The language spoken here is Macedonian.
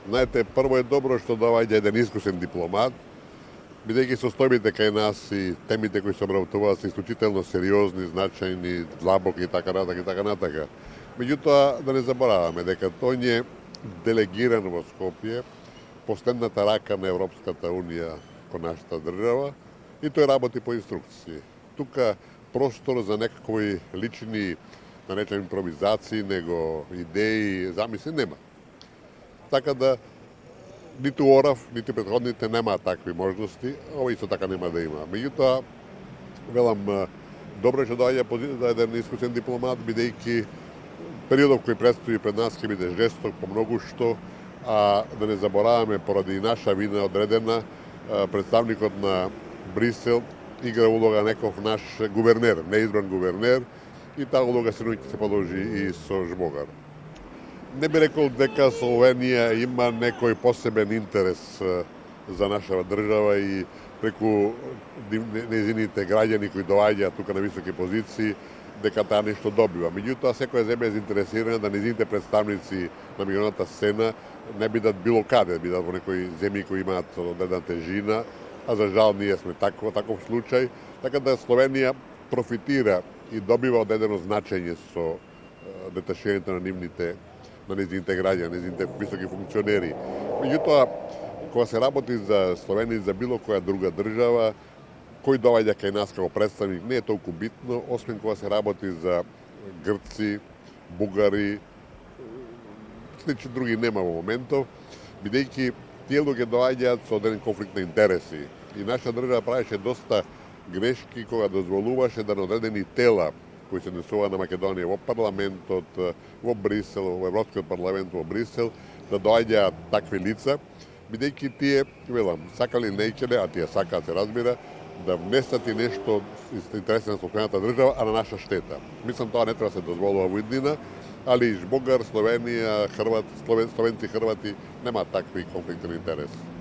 Знаете, прво е добро што доаѓа еден искусен дипломат, бидејќи состојбите кај нас и темите кои се обработуваат се исклучително сериозни, значајни, длабоки и така натака. Меѓутоа, да не забораваме дека тој е делегиран во Скопје, последната рака на Европската Унија кон нашата држава и тој работи по инструкции. Тука простор за некакви лични, да речем, импровизации, него идеи, замисли нема. Така да ниту Орав, ниту претходните немаат такви можности, ова исто така нема да има. Меѓутоа, велам, добро што доаѓа еден искусен дипломат, бидејќи периодот кој предстои пред нас ќе биде жесток по многу што, а да не забораваме, поради наша вина одредена, представникот на Брисел игра улога некој наш гувернер, неизбран гувернер, и таа улога се продолжи и со Жбогар. Не би рекол дека Словенија има некој посебен интерес за наша држава и преку незините граѓани кои доаѓаат тука на високи позиции, дека таа нешто добива. Меѓутоа, секоја земја е заинтересирана да незините представници на меѓународната сцена не бидат било каде, бидат во некои земји кои имаат одредена тежина, а за жал ние сме таков случај, така да Словенија профитира и добива одредено значење со деташирањето на незините граѓани, незините високи функционери. Меѓутоа, кога се работи за Словенија и за било која друга држава, кој доаѓа кај нас како представник не е толку битно, освен кога се работи за грци, бугари, слични други нема во моментов, бидејќи тие луѓе доаѓаат со одреден конфликт на интереси. И наша држава правеше доста грешки кога дозволуваше да на одредени тела кои се однесува на Македонија во парламентот, во Брисел, во Европскиот парламент во Брисел, да доаѓаат такви лица, бидејќи тие, велам, сакали неќеле, а тие сакаат, се разбира, да внесат и нешто интересно на сопствената држава, а на наша штета. Мислам, тоа не треба да се дозволува во иднина, али Жбогар, Словенија, словенци, хрвати немаат такви конфликти на интерес.